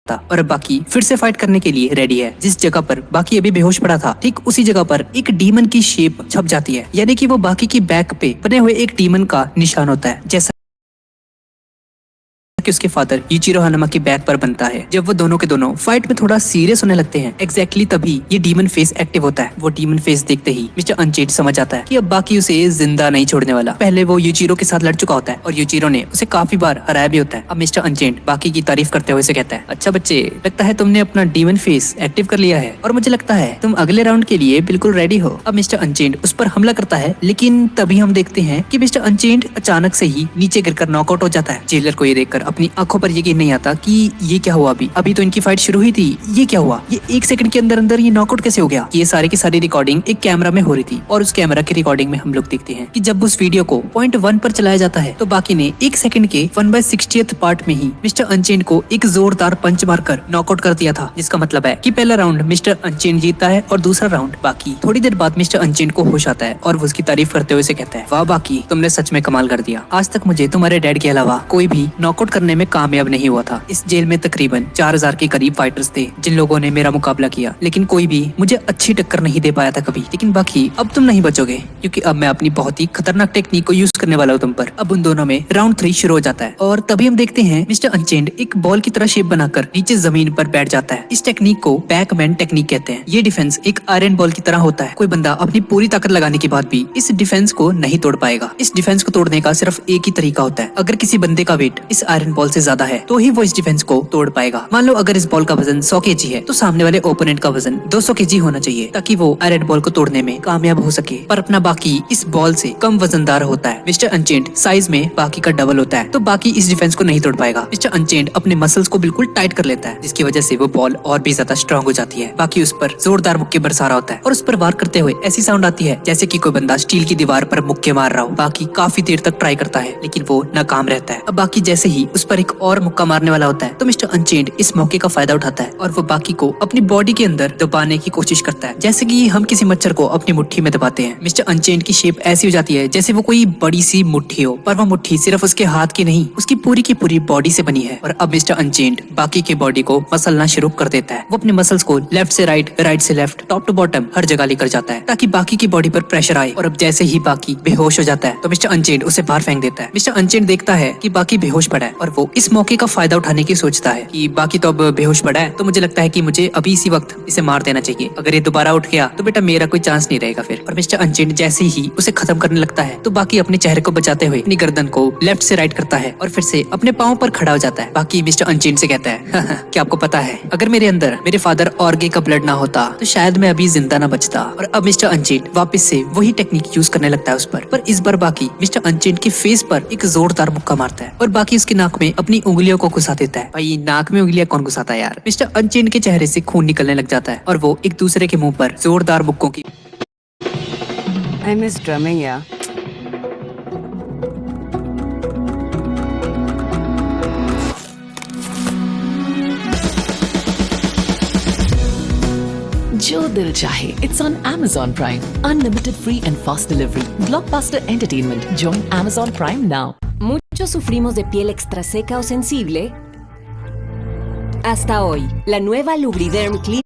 था और अब बाकी फिर से फाइट करने के लिए रेडी है। जिस जगह पर बाकी अभी बेहोश पड़ा था ठीक उसी जगह पर एक डीमन की शेप छप जाती है, यानी कि वो बाकी की बैक पे बने हुए एक डीमन का निशान होता है, जैसा कि उसके फादर यूचिरो हानामा की बैक पर बनता है। जब वो दोनों के दोनों फाइट में थोड़ा सीरियस होने लगते हैं, एग्जैक्टली तभी ये डीमन फेस एक्टिव होता है। वो डीमन फेस देखते ही मिस्टर अनचेंड समझ आता है कि अब बाकी उसे जिंदा नहीं छोड़ने वाला। पहले वो यूचिरो के साथ लड़ चुका होता है और यूचिरो ने उसे काफी बार हराया भी होता है। अब मिस्टर अनचेंड बाकी की तारीफ करते हुए उसे कहता है, अच्छा बच्चे, लगता है तुमने अपना डीमन फेस एक्टिव कर लिया है और मुझे लगता है तुम अगले राउंड के लिए बिल्कुल रेडी हो। अब मिस्टर अनचेंड उस पर हमला करता है, लेकिन तभी हम देखते हैं कि मिस्टर अनचेंड अचानक से ही नीचे गिरकर नॉकआउट हो जाता है। जेलर को ये देखकर अपनी आंखों पर यकीन नहीं आता कि ये क्या हुआ। अभी तो इनकी फाइट शुरू हुई थी, ये क्या हुआ, ये 1 सेकंड के अंदर अंदर ये नॉकआउट कैसे हो गया। ये सारी की सारी रिकॉर्डिंग एक कैमरा में हो रही थी और उस कैमरा की रिकॉर्डिंग में हम लोग देखते हैं कि जब उस वीडियो को पॉइंट 1 पर चलाया जाता है तो बाकी ने 1 सेकंड के 1/60th पार्ट में ही मिस्टर अनचेंड को एक जोरदार पंच मारकर नॉकआउट कर दिया था, जिसका मतलब है कि पहला राउंड मिस्टर अनचेंड जीतता है और दूसरा राउंड बाकी। थोड़ी देर बाद मिस्टर अनचेंड को होश आता है और वो उसकी तारीफ करते हुए उसे कहता है, वाह बाकी, तुमने सच में कमाल कर दिया। आज तक मुझे तुम्हारे डैड के अलावा कोई भी नॉकआउट करने में कामयाब नहीं हुआ था। इस जेल में तकरीबन 4000 के करीब फाइटर्स थे जिन लोगों ने मेरा मुकाबला किया, लेकिन कोई भी मुझे अच्छी टक्कर नहीं दे पाया था कभी। लेकिन बाकी अब तुम नहीं बचोगे, क्योंकि अब मैं अपनी बहुत ही खतरनाक टेक्निक को यूज करने वाला हूँ तुम पर। अब उन दोनों में राउंड 3 शुरू हो जाता है और तभी हम देखते हैं मिस्टर अनचेंड एक बॉल की तरह शेप बनाकर नीचे जमीन पर बैठ जाता है। इस टेक्निक को बैकमैन टेक्निक कहते हैं। ये डिफेंस एक आयरन बॉल की तरह होता है। कोई बंदा अपनी पूरी ताकत लगाने के बाद भी इस डिफेंस को नहीं तोड़ पाएगा। इस डिफेंस को तोड़ने का सिर्फ एक ही तरीका होता है, अगर किसी बंदे का वेट इस आयरन बॉल से ज्यादा है तो ही वो इस डिफेंस को तोड़ पाएगा। मान लो अगर इस बॉल का वजन 100 kg है तो सामने वाले ओपोनेंट का वजन 200 kg होना चाहिए ताकि वो आयरन बॉल को तोड़ने में कामयाब हो सके। पर अपना बाकी इस बॉल से कम वजनदार होता है। मिस्टर अनचेंड साइज में बाकी का डबल होता है, तो बाकी इस डिफेंस को नहीं तोड़ पाएगा। मिस्टर अनचेंड अपने मसल्स को बिल्कुल टाइट कर लेता है, जिसकी वजह से वो बॉल और भी ज्यादा स्ट्रॉन्ग हो जाती है। बाकी उस पर जोरदार मुक्के बरसा रहा होता है और उस पर वार करते हुए ऐसी साउंड आती है जैसे कि कोई बंदा स्टील की दीवार पर मुक्के मार रहा हो। बाकी काफी देर तक ट्राई करता है लेकिन वो नाकाम रहता है। अब बाकी जैसे ही उस पर एक और मुक्का मारने वाला होता है तो मिस्टर अनचेंड इस मौके का फायदा उठाता है और वो बाकी को अपनी बॉडी के अंदर दबाने की कोशिश करता है, जैसे कि हम किसी मच्छर को अपनी मुट्ठी में दबाते हैं। मिस्टर अनचेंड की शेप ऐसी हो जाती है जैसे वो कोई बड़ी सी मुट्ठी हो, पर वो मुट्ठी सिर्फ उसके हाथ की नहीं, उसकी पूरी की पूरी बॉडी से बनी है। और अब मिस्टर अनचेंड बाकी की बॉडी को मसलना शुरू कर देता है। वो अपने मसल्स को लेफ्ट से राइट, राइट से लेफ्ट, टॉप टू बॉटम हर जगह लेकर जाता है ताकि बाकी की बॉडी पर प्रेशर आए। और अब जैसे ही बाकी बेहोश हो जाता है तो मिस्टर अनचेंड उसे बाहर फेंक देता है। मिस्टर अनचेंड देखता है कि बाकी बेहोश पड़ा है और वो इस मौके का फायदा उठाने की सोचता है कि बाकी तो अब बेहोश पड़ा है, तो मुझे लगता है कि मुझे अभी इसी वक्त इसे मार देना चाहिए। अगर ये दोबारा उठ गया तो बेटा मेरा कोई चांस नहीं रहेगा फिर। और मिस्टर अनचेंड जैसे ही उसे खत्म करने लगता है तो बाकी अपने चेहरे को बचाते हुए अपनी गर्दन को लेफ्ट से राइट करता है और फिर से अपने पाँव पर खड़ा हो जाता है। बाकी मिस्टर अनचेंड से कहता है, क्या आपको पता है अगर मेरे अंदर मेरे फादर ऑर्गे का ब्लड ना होता तो शायद मैं अभी जिंदा ना बचता। और अब मिस्टर अनचेंड वापस से वही टेक्निक यूज करने लगता है उस पर इस बार बाकी मिस्टर अनचेंड के फेस पर एक जोरदार मुक्का मारता है और बाकी उसकी नाक में अपनी उंगलियों को घुसा देता है। भाई नाक में उंगलियां कौन घुसाता है यार। मिस्टर अनचेंड के चेहरे से खून निकलने लग जाता है और वो एक दूसरे के मुंह पर जोरदार मुक्कों की I miss drumming, yeah. जो दिल चाहे, it's on Amazon Prime. Unlimited free and fast delivery. Blockbuster Entertainment. Join Amazon Prime now. Muchos sufrimos de piel extra seca o sensible. Hasta hoy, la nueva Lubriderm Clean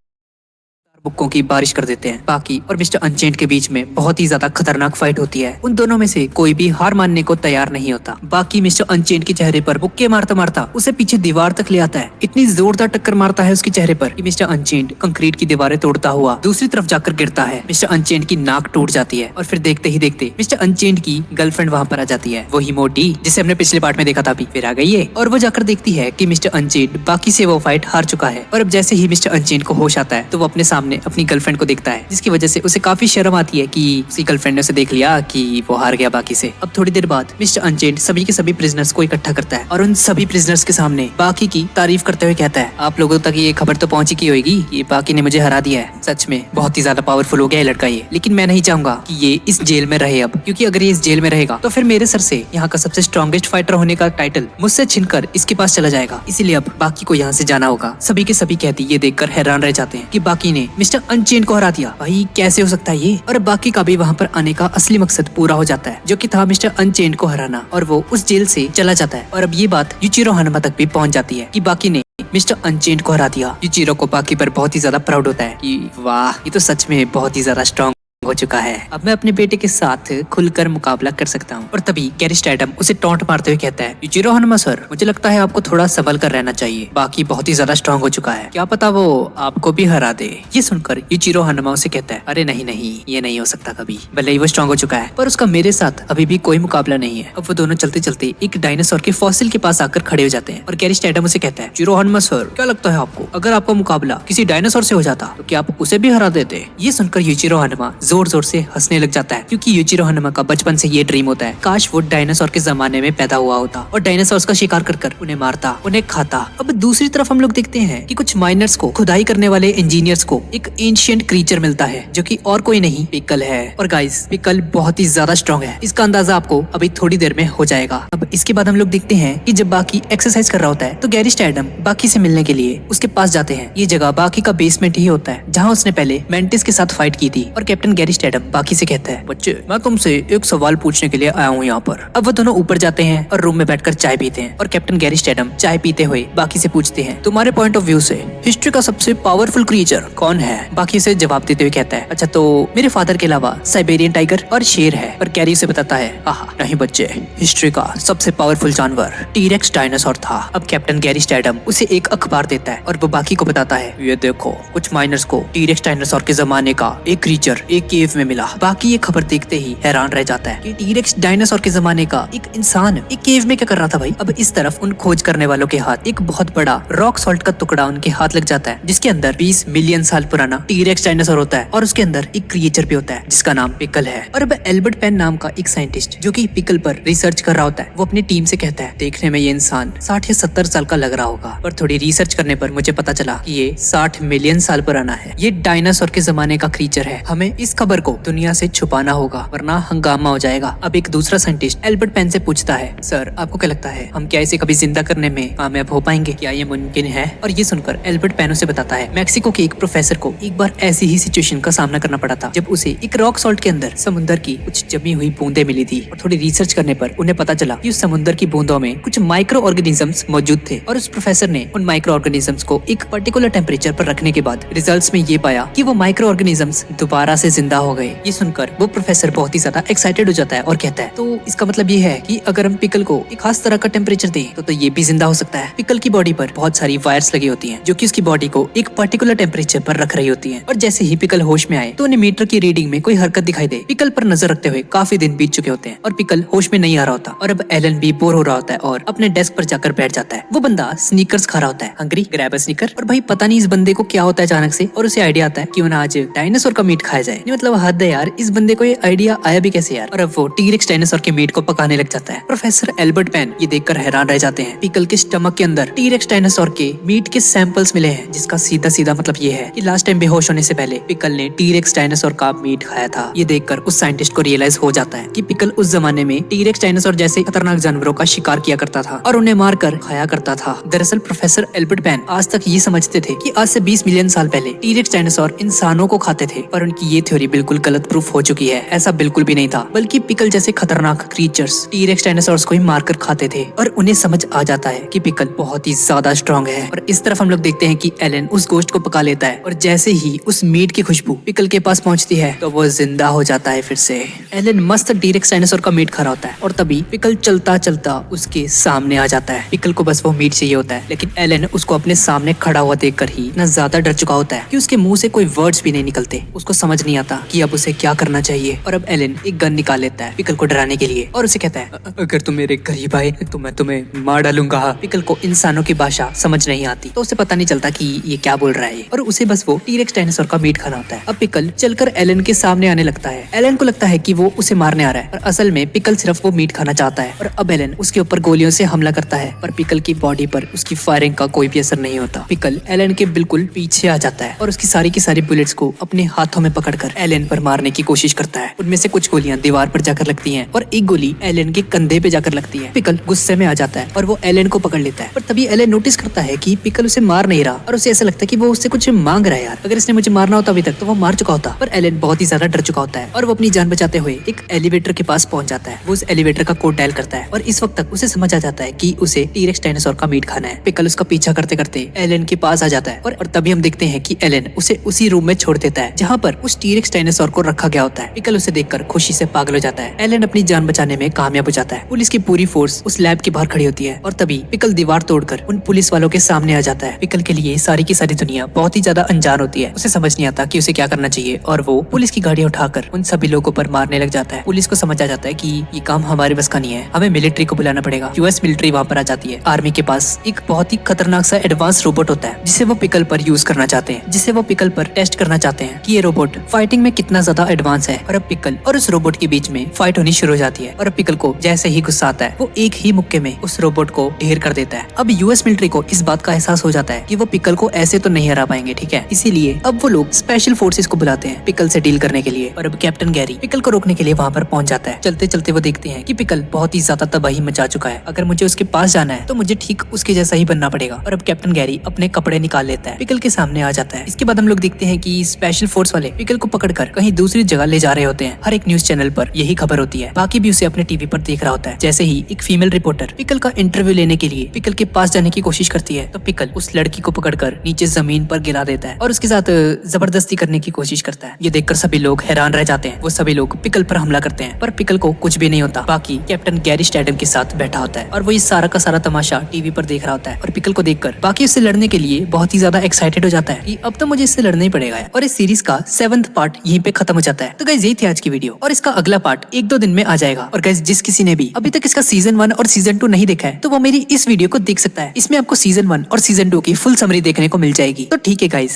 मुक्कों की बारिश कर देते हैं। बाकी और मिस्टर अनचेंड के बीच में बहुत ही ज्यादा खतरनाक फाइट होती है। उन दोनों में से कोई भी हार मानने को तैयार नहीं होता। बाकी मिस्टर अनचेंड के चेहरे पर मुक्के मारता मारता उसे पीछे दीवार तक ले आता है। इतनी जोरदार टक्कर मारता है उसके चेहरे पर कि मिस्टर अनचेंड कंक्रीट की दीवारें तोड़ता हुआ दूसरी तरफ जाकर गिरता है। मिस्टर अनचेंड की नाक टूट जाती है और फिर देखते ही देखते मिस्टर अनचेंड की गर्लफ्रेंड वहाँ पर आ जाती है, वही मोटी जिसे हमने पिछले पार्ट में देखा था। फिर आ गई है और वो जाकर देखती है कि मिस्टर अनचेंड बाकी से वो फाइट हार चुका है। और अब जैसे ही मिस्टर अनचेंड को होश आता है तो वो अपने सामने अपनी गर्लफ्रेंड को देखता है, जिसकी वजह से उसे काफी शर्म आती है कि उसकी गर्लफ्रेंड ने उसे देख लिया कि वो हार गया बाकी से। अब थोड़ी देर बाद मिस्टर अनचेंड सभी के सभी प्रिजनर्स को इकट्ठा करता है और उन सभी प्रिजनर्स के सामने बाकी की तारीफ करते हुए कहता है, आप लोगों तक ये खबर तो पहुंची की होगी, ये बाकी ने मुझे हरा दिया है। सच में बहुत ही ज्यादा पावरफुल हो गया है लड़का ये, लेकिन मैं नहीं चाहूंगा कि ये इस जेल में रहे अब, क्योंकि अगर ये इस जेल में रहेगा तो फिर मेरे सर से यहाँ का सबसे स्ट्रॉन्गेस्ट फाइटर होने का टाइटल मुझसे छीनकर इसके पास चला जाएगा। इसीलिए अब बाकी को यहाँ से जाना होगा। सभी के सभी कहती ये देखकर हैरान रह जाते हैं कि बाकी ने मिस्टर अनचेन को हरा दिया। भाई कैसे हो सकता है ये? और बाकी का भी वहाँ पर आने का असली मकसद पूरा हो जाता है, जो कि था मिस्टर अनचेन को हराना, और वो उस जेल से चला जाता है। और अब ये बात यूचिरो हानामा तक भी पहुंच जाती है कि बाकी ने मिस्टर अनचेन को हरा दिया। यूचिरो को बाकी पर बहुत ही ज्यादा प्राउड होता है कि वाह, ये तो सच में बहुत ही ज्यादा स्ट्रॉन्ग हो चुका है। अब मैं अपने बेटे के साथ खुलकर मुकाबला कर सकता हूँ। और तभी गैरी स्टैडम उसे टॉन्ट मारते हुए कहता है, यूचिरो हानामा सर, मुझे लगता है आपको थोड़ा संभल कर रहना चाहिए। बाकी बहुत ही ज्यादा स्ट्रॉन्ग हो चुका है, क्या पता वो आपको भी हरा दे। ये सुनकर यूचिरो हानामा उसे कहता है, अरे नहीं नहीं, ये नहीं हो सकता कभी। भले ही वो स्ट्रॉन्ग हो चुका है, पर उसका मेरे साथ अभी भी कोई मुकाबला नहीं है। अब वो दोनों चलते चलते एक डायनासोर के फॉसिल के पास आकर खड़े हो जाते हैं। और गैरी स्टैडम उसे कहता है, यूचिरो हानामा सर, क्या लगता है आपको, अगर आपका मुकाबला किसी डायनासोर से हो जाता तो क्या आप उसे भी हरा देते? ये सुनकर यूचिरो हानामा जोर जोर से हंसने लग जाता है, क्योंकि यूचिरो हानामा का बचपन से ये ड्रीम होता है, काश वो डायनासोर के जमाने में पैदा हुआ होता और डायनासोर्स का शिकार कर कर उन्हें मारता, उन्हें खाता। अब दूसरी तरफ हम लोग देखते हैं कि कुछ माइनर्स को, खुदाई करने वाले इंजीनियर्स को एक एंशिएंट क्रीचर मिलता है, जो कि और कोई नहीं पिकल है। और गाइस, पिकल बहुत ही ज्यादा स्ट्रॉन्ग है, इसका अंदाजा आपको अभी थोड़ी देर में हो जाएगा। अब इसके बाद हम लोग देखते हैं कि जब बाकी एक्सरसाइज कर रहा होता है तो गैरी स्टैडम बाकी से मिलने के लिए उसके पास जाते हैं। ये जगह बाकी का बेसमेंट ही होता है, जहाँ उसने पहले मेंटिस के साथ फाइट की थी। और कैप्टन गैरी स्टैडम बाकी से कहता है, बच्चे, मैं तुमसे एक सवाल पूछने के लिए आया हूँ यहाँ पर। अब वो दोनों ऊपर जाते हैं और रूम में बैठकर चाय पीते हैं। और कैप्टन गैरी स्टैडम चाय पीते हुए बाकी से पूछते हैं, तुम्हारे पॉइंट ऑफ व्यू से हिस्ट्री का सबसे पावरफुल क्रीचर कौन है? बाकी से जवाब देते हुए कहता है, अच्छा तो मेरे फादर के अलावा साइबेरियन टाइगर और शेर है। पर कैरी उसे बताता है, आहा नहीं बच्चे, हिस्ट्री का सबसे पावरफुल जानवर टीरेक्स डायनासोर था। अब कैप्टन गैरी स्टैडम उसे एक अखबार देता है और वो बाकी को बताता है, ये देखो, कुछ माइनर्स को टीरेक्स डायनासोर के जमाने का एक क्रीचर एक केव में मिला। बाकी ये खबर देखते ही हैरान रह जाता है कि टीरेक्स डायनासोर के जमाने का एक इंसान एक केव में क्या कर रहा था भाई। अब इस तरफ उन खोज करने वालों के हाथ एक बहुत बड़ा रॉक सॉल्ट का टुकड़ा उनके हाथ लग जाता है, जिसके अंदर 20 मिलियन साल पुराना टीरेक्स डायनासोर होता है और उसके अंदर एक क्रिएचर भी होता है जिसका नाम पिकल है। और अब एल्बर्ट पेन नाम का एक साइंटिस्ट जो कि पिकल पर रिसर्च कर रहा होता है, वो अपनी टीम से कहता है, देखने में ये इंसान 60 या 70 साल का लग रहा होगा, पर थोड़ी रिसर्च करने पर मुझे पता चला कि ये 60 मिलियन साल पुराना है। ये डायनासोर के जमाने का क्रीचर है, हमें इस खबर को दुनिया से छुपाना होगा वरना हंगामा हो जाएगा। अब एक दूसरा साइंटिस्ट एल्बर्ट पेन से पूछता है, सर आपको क्या लगता है, हम क्या इसे कभी जिंदा करने में कामयाब हो पाएंगे? क्या ये मुमकिन है? और ये सुनकर एल्बर्ट पेन उसे बताता है, मैक्सिको के एक प्रोफेसर को एक बार ऐसी ही सिचुएशन का सामना करना पड़ा था, जब उसे एक रॉक सॉल्ट के अंदर समुद्र की कुछ जमी हुई बूंदें मिली थी। और थोड़ी रिसर्च करने पर उन्हें पता चला कि उस समुद्र की बूंदों में कुछ माइक्रो ऑर्गेनिजम्स मौजूद थे। और उस प्रोफेसर ने उन माइक्रो ऑर्गेनिजम्स को एक पर्टिकुलर टेम्परेचर पर रखने के बाद रिजल्ट्स में ये पाया कि वो माइक्रो ऑर्गेनिजम्स दोबारा से जिंदा हो गए। ये सुनकर वो प्रोफेसर बहुत ही ज्यादा एक्साइटेड हो जाता है और कहता है, तो इसका मतलब ये है कि अगर हम पिकल को एक खास तरह का टेम्परेचर दें तो ये भी जिंदा हो सकता है। पिकल की बॉडी पर बहुत सारी वायर्स लगी होती हैं, जो कि उसकी बॉडी को एक पर्टिकुलर टेम्परेचर पर रख रही होती हैं। और जैसे ही पिकल होश में आए तो उन्हें मीटर की रीडिंग में कोई हरकत दिखाई दे। पिकल पर नजर रखते हुए काफी दिन बीत चुके होते हैं और पिकल होश में नहीं आ रहा होता। और अब एलन भी बोर हो रहा होता है और अपने डेस्क पर जाकर बैठ जाता है। वो बंदा स्नीकर्स खा रहा होता है, हंग्री ग्रैब अ स्नीकर। और भाई पता नहीं इस बंदे को क्या होता है अचानक से, और उसे आइडिया आता है कि उन्हें आज डायनासोर का मीट खाया जाए। नहीं मतलब हद है यार, इस बंदे को ये आइडिया आया भी कैसे यार। और अब वो टीरेक्स डायनासोर के मीट को पकाने लग जाता है। प्रोफेसर एल्बर्ट पेन ये देखकर हैरान रह जाते हैं। पिकल के स्टमक के अंदर टीरेक्स डायनासोर के मीट के सैंपल्स मिले हैं, जिसका सीधा सीधा मतलब ये है कि लास्ट टाइम बेहोश होने से पहले पिकल ने टीरेक्स डायनासोर का मीट खाया था। ये देखकर उस साइंटिस्ट को रियलाइज हो जाता है कि पिकल उस जमाने में टीरेक्स डायनासोर जैसे खतरनाक जानवरों का शिकार किया करता था और उन्हें मारकर खाया करता था। दरअसल प्रोफेसर एल्बर्ट पेन आज तक ये समझते थे कि आज से 20 मिलियन साल पहले टीरेक्स डायनासोर इंसानों को खाते थे, पर उनकी ये थ्योरी बिल्कुल गलत प्रूफ हो चुकी है। ऐसा बिल्कुल भी नहीं था, बल्कि पिकल जैसे खतरनाक क्रीचर्स टीरेक्स डायनासोर्स को ही मारकर खाते थे। और उन्हें समझ आ जाता है कि पिकल बहुत ही ज्यादा स्ट्रॉन्ग है। और इस तरफ हम लोग देखते हैं कि एलन उस गोश्त को पका लेता है और जैसे ही उस मीट की खुशबू पिकल के पास पहुंचती है तो वो जिंदा हो जाता है फिर से। एलन मस्त टीरेक्स डायनासोर का मीट खा रहा होता है और तभी पिकल चलता चलता उसके सामने आ जाता है। पिकल को बस वो मीट चाहिए होता है, लेकिन एलन उसको अपने सामने खड़ा हुआ देखकर ही इतना ज्यादा डर चुका होता है कि उसके मुंह से कोई वर्ड्स भी नहीं निकलते। उसको समझ नहीं आता कि अब उसे क्या करना चाहिए। और अब एलन एक गन निकाल लेता है पिकल को डराने के लिए और उसे कहता है, अगर तुम मेरे करीब आए तो मैं तुम्हें मार डालूंगा। पिकल को इंसानों की भाषा समझ नहीं आती, तो उसे पता नहीं चलता कि ये क्या बोल रहा है, और उसे बस वो टीरेक्स डायनासोर का मीट खाना होता है। अब पिकल चलकर एलन के सामने आने लगता है। एलन को लगता है कि वो उसे मारने आ रहा है, पर असल में पिकल सिर्फ वो मीट खाना चाहता है। और अब एलन उसके ऊपर गोलियों से हमला करता है, पर पिकल की बॉडी पर उसकी फायरिंग का कोई भी असर नहीं होता। पिकल एलन के बिल्कुल पीछे आ जाता है और उसकी सारी की सारी बुलेट्स को अपने हाथों में पकड़कर एलन पर मारने की कोशिश करता है। उनमें से कुछ गोलियां दीवार पर जाकर लगती हैं और एक गोली एलन के कंधे पे जाकर लगती है। पिकल गुस्से में आ जाता है और वो एलन को पकड़ लेता है, पर तभी एलन नोटिस करता है कि पिकल उसे मार नहीं रहा और उसे ऐसा लगता है कि वो उससे कुछ मांग रहा है। यार अगर इसने मुझे मारना होता अभी तक तो वो मार चुका होता। पर एलन बहुत ही ज्यादा डर चुका होता है और वो अपनी जान बचाते हुए एक एलिवेटर के पास पहुंच जाता है। वो उस एलिवेटर का कोड डायल करता है और इस वक्त तक उसे समझ आ जाता है कि उसे टी-रेक्स डायनासोर का मीट खाना है। पिकल उसका पीछा करते करते एलन के पास आ जाता है और तभी हम देखते हैं कि एलन उसे उसी रूम में छोड़ देता है जहाँ पर उस टी-रेक्स डायनासोर को रखा गया होता है। पिकल उसे देखकर खुशी से पागल हो जाता है। एलन अपनी जान बचाने में कामयाब हो जाता है। पुलिस की पूरी फोर्स उस लैब के बाहर खड़ी होती है और तभी पिकल दीवार तोड़कर उन पुलिस वालों के सामने आ जाता है। पिकल के लिए सारी की सारी दुनिया बहुत ही ज्यादा अनजान होती है। उसे समझ नहीं आता कि उसे क्या करना चाहिए और वो पुलिस की गाड़ी उठाकर उन सभी लोगों पर मारने लग जाता है। पुलिस को समझ आ जाता है कि ये काम हमारे बस का नहीं है, हमें मिलिट्री को बुलाना पड़ेगा। यूएस मिलिट्री वहाँ पर आ जाती है। आर्मी के पास एक बहुत ही खतरनाक सा एडवांस रोबोट होता है जिसे वो पिकल पर यूज करना चाहते हैं, जिसे वो पिकल पर टेस्ट करना चाहते हैं कि ये रोबोट फाइटिंग में कितना ज्यादा एडवांस है। और अब पिकल और उस रोबोट के बीच में फाइट होनी शुरू हो जाती है और अब पिकल को जैसे ही गुस्सा आता है वो एक ही मुक्के में उस रोबोट को ढेर कर देता है। अब यूएस मिलिट्री को इस बात का एहसास हो जाता है कि वो पिकल को ऐसे तो नहीं हरा पाएंगे, ठीक है। इसीलिए अब वो लोग स्पेशल फोर्सेस को बुलाते हैं पिकल से डील करने के लिए। और अब कैप्टन गैरी पिकल को रोकने के लिए वहाँ पर पहुंच जाता है। चलते चलते वो देखते हैं कि पिकल बहुत ही ज्यादा तबाही मचा चुका है। अगर मुझे उसके पास जाना है तो मुझे ठीक उसके जैसा ही बनना पड़ेगा। और अब कैप्टन गैरी अपने कपड़े निकाल लेता है, पिकल के सामने आ जाता है। इसके बाद हम लोग देखते हैं कि स्पेशल फोर्स वाले पिकल को पकड़कर कहीं दूसरी जगह ले जा रहे होते हैं। हर एक न्यूज चैनल पर यही खबर होती है। बाकी भी उसे अपने टीवी पर देख रहा होता है। जैसे ही एक फीमेल रिपोर्टर पिकल का इंटरव्यू लेने के लिए पिकल के पास जाने की कोशिश करती है तो पिकल उस लड़की को पकड़कर नीचे जमीन पर गिरा देता है और उसके साथ जबरदस्ती करने की कोशिश करता है। ये देखकर सभी लोग हैरान रह जाते हैं। वो सभी लोग पिकल पर हमला करते हैं पर पिकल को कुछ भी नहीं होता। बाकी कैप्टन गैरी स्टेडम के साथ बैठा होता है और वो ये सारा का सारा तमाशा टीवी पर देख रहा होता है और पिकल को देखकर बाकी उससे लड़ने के लिए बहुत ही ज्यादा एक्साइटेड हो जाता है कि अब तो मुझे इससे लड़ना ही पड़ेगा। और इस सीरीज का 7th पार्ट यहीं पे खत्म हो जाता है। तो गाइस यही थी आज की वीडियो और इसका अगला पार्ट 1-2 दिन में आ जाएगा। और गाइस जिस किसी ने भी अभी तक इसका सीजन 1 और सीजन 2 नहीं देखा है तो वो मेरी इस वीडियो को देख सकता है। इसमें आपको सीजन 1 और सीजन 2 की फुल समरी देखने को मिल जाएगी। तो ठीक है गाइस,